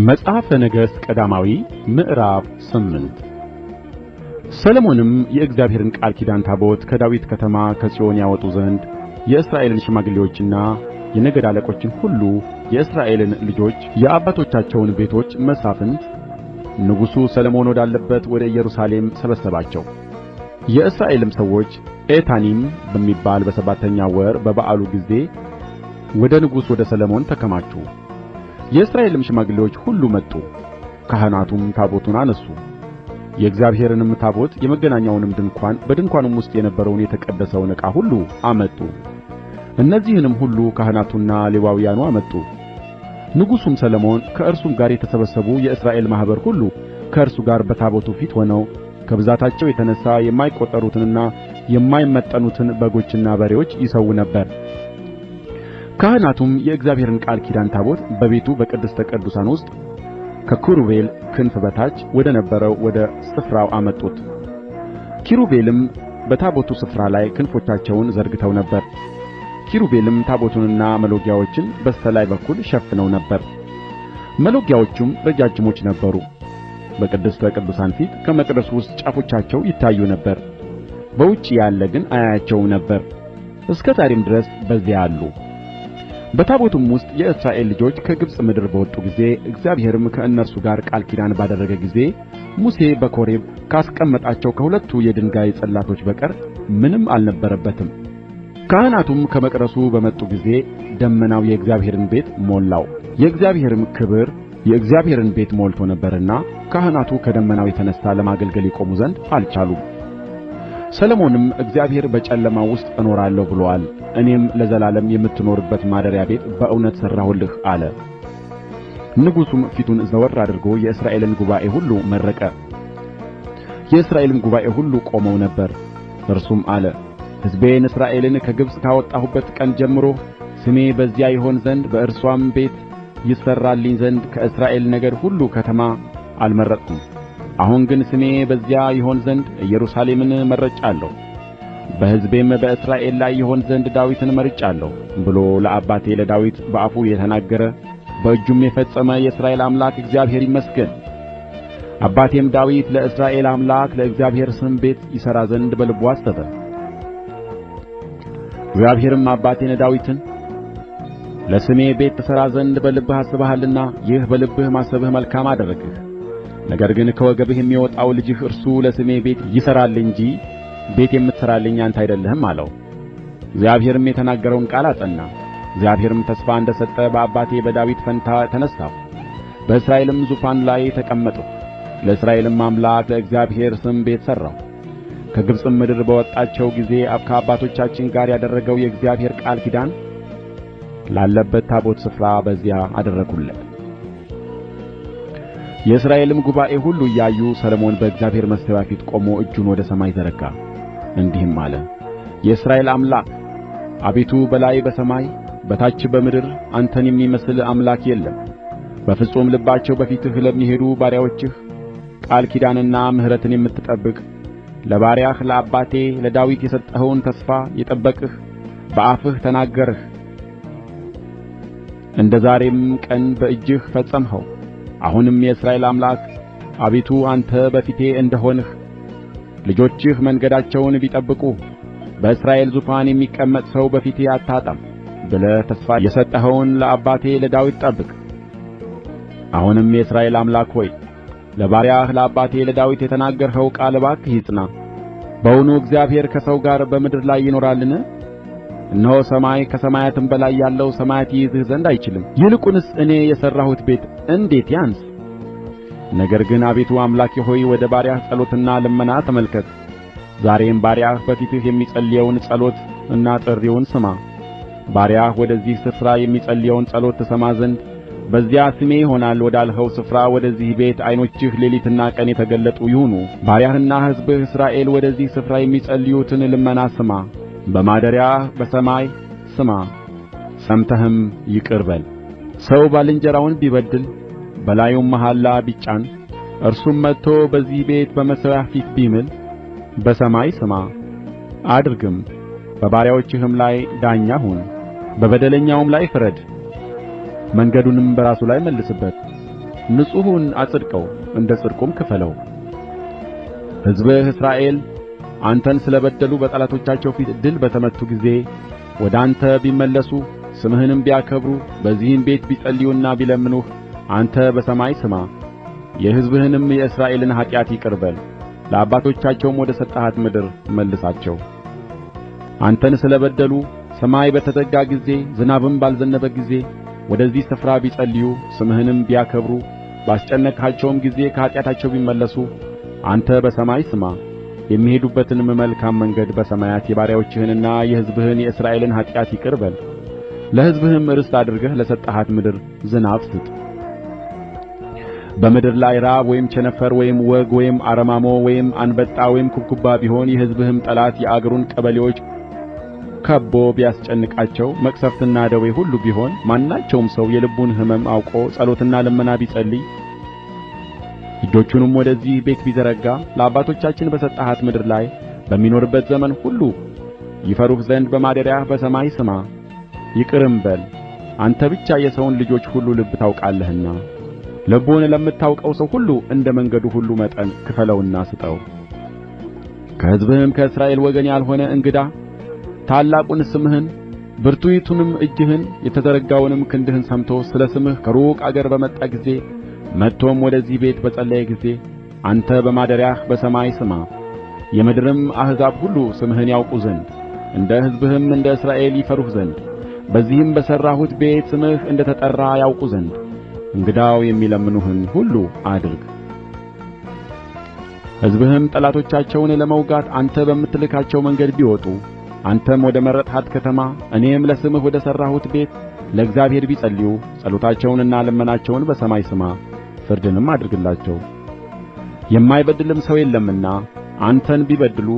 መጽሐፈ ነገሥት ቀዳማዊ ምዕራፍ 8 ሰሎሞንም የእግዚአብሔርን ቃል ኪዳን ታቦት ከዳዊት ከተማ ከጽዮን ያወጡ ዘንድ የእስራኤልን ሽማግሌዎችና የነገድ አለቆችን ሁሉ የእስራኤልን ልጆች የአባቶቻቸውን ቤቶች መሳፍንት ንጉሡ ሰሎሞን ወዳለበት ወደ ኢየሩሳሌም ሰበሰባቸው። የእስራኤልም ሰዎች ኤታኒም በሚባል በሰባተኛው ወር በበዓሉ ጊዜ ወደ ንጉሡ ወደ ሰሎሞን ተከማቹ። የእስራኤልም ሽማግሌዎች ሁሉ መጡ። ካህናቱም ታቦቱን አነሡ። የእግዚአብሔርንም ታቦት የመገናኛውንም ድንኳን በድንኳኑም ውስጥ የነበረውን የተቀደሰውን ዕቃ ሁሉ አመጡ። እነዚህንም ሁሉ ካህናቱና ሌዋውያኑ አመጡ። ንጉሡም ሰሎሞን ከእርሱም ጋር የተሰበሰቡ የእስራኤል ማኅበር ሁሉ ከእርሱ ጋር በታቦቱ ፊት ሆነው ከብዛታቸው የተነሣ የማይቈጠሩትንና የማይመጠኑትን በጎችና በሬዎች ይሠዉ ነበር። ካህናቱም የእግዚአብሔርን ቃል ኪዳን ታቦት በቤቱ በቅድስተ ቅዱሳን ውስጥ ከኪሩቤል ክንፍ በታች ወደ ነበረው ወደ ስፍራው አመጡት። ኪሩቤልም በታቦቱ ስፍራ ላይ ክንፎቻቸውን ዘርግተው ነበር። ኪሩቤልም ታቦቱንና መሎጊያዎችን በስተ ላይ በኩል ሸፍነው ነበር። መሎጊያዎቹም ረጃጅሞች ነበሩ። በቅድስተ ቅዱሳን ፊት ከመቅደሱ ውስጥ ጫፎቻቸው ይታዩ ነበር። በውጭ ያለ ግን አያያቸውም ነበር። እስከ ዛሬም ድረስ በዚያ አሉ። በታቦቱም ውስጥ የእስራኤል ልጆች ከግብጽ ምድር በወጡ ጊዜ እግዚአብሔርም ከእነርሱ ጋር ቃል ኪዳን ባደረገ ጊዜ ሙሴ በኮሬብ ካስቀመጣቸው ከሁለቱ የድንጋይ ጽላቶች በቀር ምንም አልነበረበትም። ካህናቱም ከመቅደሱ በመጡ ጊዜ ደመናው የእግዚአብሔርን ቤት ሞላው። የእግዚአብሔርም ክብር የእግዚአብሔርን ቤት ሞልቶ ነበርና ካህናቱ ከደመናው የተነሣ ለማገልገል ይቆሙ ዘንድ አልቻሉም። ሰሎሞንም እግዚአብሔር በጨለማው ውስጥ እኖራለሁ ብሎአል፣ እኔም ለዘላለም የምትኖርበት ማደሪያ ቤት በእውነት ሠራሁልህ አለ። ንጉሡም ፊቱን ዘወር አድርጎ የእስራኤልን ጉባኤ ሁሉ መረቀ። የእስራኤልም ጉባኤ ሁሉ ቆመው ነበር። እርሱም አለ፣ ሕዝቤን እስራኤልን ከግብጽ ካወጣሁበት ቀን ጀምሮ ስሜ በዚያ ይሆን ዘንድ በእርስዋም ቤት ይሠራልኝ ዘንድ ከእስራኤል ነገድ ሁሉ ከተማ አልመረጥሁም። አሁን ግን ስሜ በዚያ ይሆን ዘንድ ኢየሩሳሌምን መርጫለሁ፣ በሕዝቤም በእስራኤል ላይ ይሆን ዘንድ ዳዊትን መርጫለሁ ብሎ ለአባቴ ለዳዊት በአፉ የተናገረ በእጁም የፈጸመ የእስራኤል አምላክ እግዚአብሔር ይመስገን። አባቴም ዳዊት ለእስራኤል አምላክ ለእግዚአብሔር ስም ቤት ይሠራ ዘንድ በልቡ አሰበ። እግዚአብሔርም አባቴን ዳዊትን ለስሜ ቤት ትሠራ ዘንድ በልብህ አስበሃልና ይህ በልብህ ማሰብህ መልካም አደረግህ። ነገር ግን ከወገብህ የሚወጣው ልጅህ እርሱ ለስሜ ቤት ይሠራል እንጂ ቤት የምትሠራልኝ አንተ አይደለህም አለው። እግዚአብሔርም የተናገረውን ቃል አጸና። እግዚአብሔርም ተስፋ እንደ ሰጠ በአባቴ በዳዊት ፋንታ ተነሣሁ፣ በእስራኤልም ዙፋን ላይ ተቀመጥሁ። ለእስራኤልም አምላክ ለእግዚአብሔር ስም ቤት ሠራሁ። ከግብጽም ምድር በወጣቸው ጊዜ ከአባቶቻችን ጋር ያደረገው የእግዚአብሔር ቃል ኪዳን ላለበት ታቦት ስፍራ በዚያ አደረግሁለት። የእስራኤልም ጉባኤ ሁሉ እያዩ ሰሎሞን በእግዚአብሔር መሠዊያ ፊት ቆሞ እጁን ወደ ሰማይ ዘረጋ፣ እንዲህም አለ፣ የእስራኤል አምላክ አቤቱ በላይ በሰማይ በታች በምድር አንተን የሚመስል አምላክ የለም። በፍጹም ልባቸው በፊትህ ለሚሄዱ ባሪያዎችህ ቃል ኪዳንና ምሕረትን የምትጠብቅ ለባሪያህ ለአባቴ ለዳዊት የሰጠኸውን ተስፋ የጠበቅህ በአፍህ ተናገርህ፣ እንደ ዛሬም ቀን በእጅህ ፈጸምኸው። አሁንም የእስራኤል አምላክ አቤቱ አንተ በፊቴ እንደ ሆንህ ልጆችህ መንገዳቸውን ቢጠብቁ በእስራኤል ዙፋን የሚቀመጥ ሰው በፊቴ አታጣም ብለህ ተስፋ የሰጠኸውን ለአባቴ ለዳዊት ጠብቅ። አሁንም የእስራኤል አምላክ ሆይ ለባሪያህ ለአባቴ ለዳዊት የተናገርኸው ቃል እባክህ ይጽና። በውኑ እግዚአብሔር ከሰው ጋር በምድር ላይ ይኖራልን? እነሆ ሰማይ ከሰማያትም በላይ ያለው ሰማያት ይይዝህ ዘንድ አይችልም። ይልቁንስ እኔ የሠራሁት ቤት እንዴት ያንስ! ነገር ግን አቤቱ አምላኬ ሆይ ወደ ባሪያህ ጸሎትና ልመና ተመልከት። ዛሬም ባሪያህ በፊትህ የሚጸልየውን ጸሎትና ጥሪውን ስማ። ባሪያህ ወደዚህ ስፍራ የሚጸልየውን ጸሎት ትሰማ ዘንድ በዚያ ስሜ ይሆናል ወዳልኸው ስፍራ ወደዚህ ቤት ዓይኖችህ ሌሊትና ቀን የተገለጡ ይሁኑ። ባሪያህና ሕዝብህ እስራኤል ወደዚህ ስፍራ የሚጸልዩትን ልመና ስማ። በማደሪያህ በሰማይ ስማ፣ ሰምተህም ይቅር በል። ሰው ባልንጀራውን ቢበድል በላዩም መሐላ ቢጫን እርሱም መጥቶ በዚህ ቤት በመሠዊያህ ፊት ቢምል በሰማይ ስማ አድርግም። በባሪያዎችህም ላይ ዳኛ ሁን፣ በበደለኛውም ላይ ፍረድ። መንገዱንም በራሱ ላይ መልስበት። ንጹሑን አጽድቀው፣ እንደ ጽድቁም ክፈለው። ሕዝብህ እስራኤል አንተን ስለ በደሉ በጠላቶቻቸው ፊት ድል በተመቱ ጊዜ ወደ አንተ ቢመለሱ ስምህንም ቢያከብሩ በዚህም ቤት ቢጸልዩና ቢለምኑህ አንተ በሰማይ ስማ፣ የሕዝብህንም የእስራኤልን ኃጢአት ይቅር በል፣ ለአባቶቻቸውም ወደ ሰጠሃት ምድር መልሳቸው። አንተን ስለ በደሉ ሰማይ በተዘጋ ጊዜ ዝናብም ባልዘነበ ጊዜ ወደዚህ ስፍራ ቢጸልዩ ስምህንም ቢያከብሩ ባስጨነቅሃቸውም ጊዜ ከኃጢአታቸው ቢመለሱ አንተ በሰማይ ስማ፣ የሚሄዱበትንም መልካም መንገድ በሰማያት የባሪያዎችህንና የሕዝብህን የእስራኤልን ኃጢአት ይቅር በል፣ ለሕዝብህም ርስት አድርገህ ለሰጠሃት ምድር ዝናብ ስጥ። በምድር ላይ ራብ ወይም ቸነፈር ወይም ወግ ወይም አረማሞ ወይም አንበጣ ወይም ኩብኩባ ቢሆን የሕዝብህም ጠላት የአገሩን ቀበሌዎች ከብቦ ቢያስጨንቃቸው መቅሰፍትና ደዌ ሁሉ ቢሆን ማናቸውም ሰው የልቡን ሕመም አውቆ ጸሎትና ልመና ቢጸልይ እጆቹንም ወደዚህ ቤት ቢዘረጋ ለአባቶቻችን በሰጠሃት ምድር ላይ በሚኖርበት ዘመን ሁሉ ይፈሩህ ዘንድ በማደሪያህ በሰማይ ስማ፣ ይቅርም በል። አንተ ብቻ የሰውን ልጆች ሁሉ ልብ ታውቃለህና ልቡን ለምታውቀው ሰው ሁሉ እንደ መንገዱ ሁሉ መጠን ክፈለውና ስጠው። ከሕዝብህም ከእስራኤል ወገን ያልሆነ እንግዳ ታላቁን ስምህን ብርቱይቱንም እጅህን የተዘረጋውንም ክንድህን ሰምቶ ስለ ስምህ ከሩቅ አገር በመጣ ጊዜ መጥቶም ወደዚህ ቤት በጸለየ ጊዜ አንተ በማደሪያህ በሰማይ ስማ፣ የምድርም አሕዛብ ሁሉ ስምህን ያውቁ ዘንድ እንደ ሕዝብህም እንደ እስራኤል ይፈሩህ ዘንድ በዚህም በሠራሁት ቤት ስምህ እንደ ተጠራ ያውቁ ዘንድ እንግዳው የሚለምኑህን ሁሉ አድርግ። ሕዝብህም ጠላቶቻቸውን ለመውጋት አንተ በምትልካቸው መንገድ ቢወጡ አንተም ወደ መረጥሃት ከተማ እኔም ለስምህ ወደ ሠራሁት ቤት ለእግዚአብሔር ቢጸልዩ ጸሎታቸውንና ልመናቸውን በሰማይ ስማ፣ ፍርድንም አድርግላቸው። የማይበድልም ሰው የለምና አንተን ቢበድሉ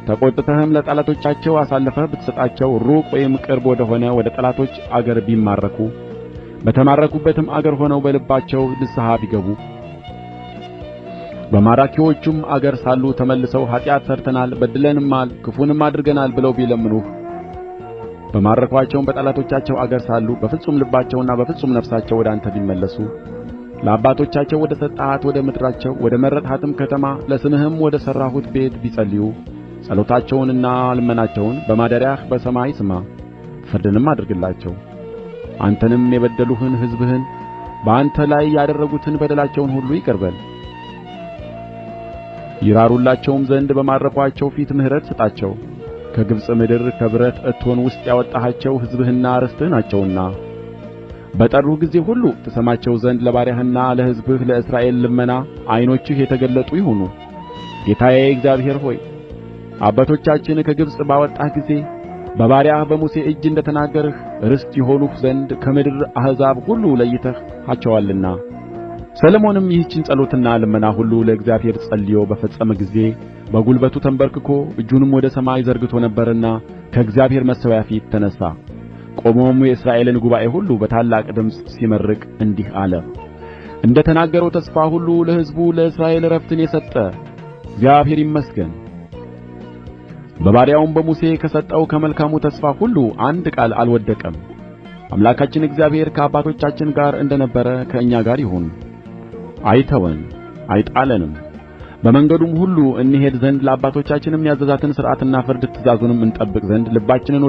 ተቈጥተህም ለጠላቶቻቸው አሳልፈህ ብትሰጣቸው ሩቅ ወይም ቅርብ ወደ ሆነ ወደ ጠላቶች አገር ቢማረኩ በተማረኩበትም አገር ሆነው በልባቸው ንስሐ ቢገቡ በማራኪዎቹም አገር ሳሉ ተመልሰው ኃጢአት ሠርተናል፣ በድለንማል፣ ክፉንም አድርገናል ብለው ቢለምኑህ በማረኳቸውም በጠላቶቻቸው አገር ሳሉ በፍጹም ልባቸውና በፍጹም ነፍሳቸው ወደ አንተ ቢመለሱ ለአባቶቻቸው ወደ ሰጠሃት ወደ ምድራቸው ወደ መረጥሃትም ከተማ ለስምህም ወደ ሠራሁት ቤት ቢጸልዩ ጸሎታቸውንና ልመናቸውን በማደሪያህ በሰማይ ስማ፣ ፍርድንም አድርግላቸው። አንተንም የበደሉህን ሕዝብህን በአንተ ላይ ያደረጉትን በደላቸውን ሁሉ ይቅር በል። ይራሩላቸውም ዘንድ በማረኳቸው ፊት ምሕረት ስጣቸው። ከግብጽ ምድር ከብረት እቶን ውስጥ ያወጣሃቸው ሕዝብህና ርስትህ ናቸውና በጠሩህ ጊዜ ሁሉ ትሰማቸው ዘንድ ለባሪያህና ለሕዝብህ ለእስራኤል ልመና ዓይኖችህ የተገለጡ ይሁኑ። ጌታዬ እግዚአብሔር ሆይ አባቶቻችን ከግብጽ ባወጣህ ጊዜ በባሪያህ በሙሴ እጅ እንደ ተናገርህ ርስት ይሆኑህ ዘንድ ከምድር አሕዛብ ሁሉ ለይተሃቸዋልና። ሰሎሞንም ይህችን ጸሎትና ልመና ሁሉ ለእግዚአብሔር ጸልዮ በፈጸመ ጊዜ በጕልበቱ ተንበርክኮ እጁንም ወደ ሰማይ ዘርግቶ ነበርና ከእግዚአብሔር መሠዊያ ፊት ተነሣ። ቆሞም የእስራኤልን ጉባኤ ሁሉ በታላቅ ድምፅ ሲመርቅ እንዲህ አለ። እንደ ተናገረው ተስፋ ሁሉ ለሕዝቡ ለእስራኤል ዕረፍትን የሰጠ እግዚአብሔር ይመስገን። በባሪያውም በሙሴ ከሰጠው ከመልካሙ ተስፋ ሁሉ አንድ ቃል አልወደቀም። አምላካችን እግዚአብሔር ከአባቶቻችን ጋር እንደ ነበረ ከእኛ ጋር ይሁን። አይተወን አይጣለንም። በመንገዱም ሁሉ እንሄድ ዘንድ ለአባቶቻችንም ያዘዛትን ሥርዓትና ፍርድ ትእዛዙንም እንጠብቅ ዘንድ ልባችንን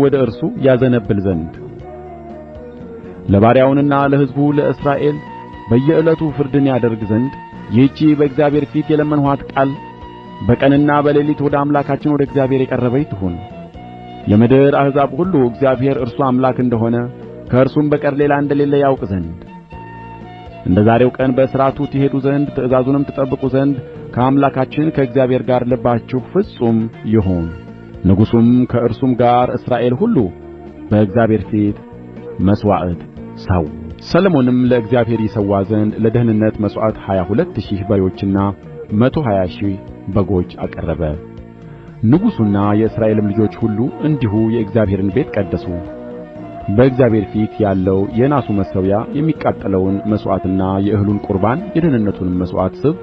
ወደ እርሱ ያዘነብል ዘንድ ለባሪያውንና ለሕዝቡ ለእስራኤል በየዕለቱ ፍርድን ያደርግ ዘንድ ይህች በእግዚአብሔር ፊት የለመንኋት ቃል በቀንና በሌሊት ወደ አምላካችን ወደ እግዚአብሔር የቀረበች ትሁን። የምድር አሕዛብ ሁሉ እግዚአብሔር እርሱ አምላክ እንደሆነ ከእርሱም በቀር ሌላ እንደሌለ ያውቅ ዘንድ እንደ ዛሬው ቀን በሥርዓቱ ትሄዱ ዘንድ ትእዛዙንም ትጠብቁ ዘንድ ከአምላካችን ከእግዚአብሔር ጋር ልባችሁ ፍጹም ይሁን። ንጉሡም ከእርሱም ጋር እስራኤል ሁሉ በእግዚአብሔር ፊት መሥዋዕት ሰው። ሰሎሞንም ለእግዚአብሔር ይሠዋ ዘንድ ለደኅንነት መሥዋዕት 22,000 በሬዎችና 120,000 በጎች አቀረበ። ንጉሡና የእስራኤልም ልጆች ሁሉ እንዲሁ የእግዚአብሔርን ቤት ቀደሱ። በእግዚአብሔር ፊት ያለው የናሱ መሠዊያ የሚቃጠለውን መሥዋዕትና የእህሉን ቁርባን የደኅንነቱንም መሥዋዕት ስብ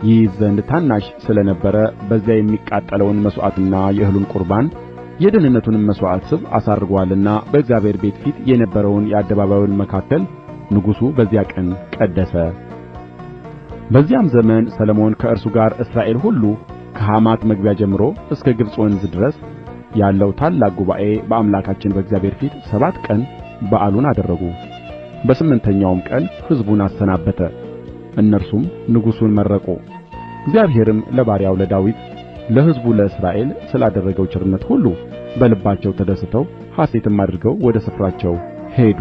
ይይዝ ዘንድ ታናሽ ስለ ነበረ በዚያ የሚቃጠለውን መሥዋዕትና የእህሉን ቁርባን የደህንነቱንም መሥዋዕት ስብ አሳርጎአልና በእግዚአብሔር ቤት ፊት የነበረውን የአደባባዩን መካከል ንጉሡ በዚያ ቀን ቀደሰ። በዚያም ዘመን ሰሎሞን ከእርሱ ጋር እስራኤል ሁሉ ከሐማት መግቢያ ጀምሮ እስከ ግብጽ ወንዝ ድረስ ያለው ታላቅ ጉባኤ በአምላካችን በእግዚአብሔር ፊት 7 ቀን በዓሉን አደረጉ። በስምንተኛውም ቀን ሕዝቡን አሰናበተ። እነርሱም ንጉሡን መረቁ። እግዚአብሔርም ለባሪያው ለዳዊት ለሕዝቡ ለእስራኤል ስላደረገው ቸርነት ሁሉ በልባቸው ተደስተው ሐሤትም አድርገው ወደ ስፍራቸው ሄዱ።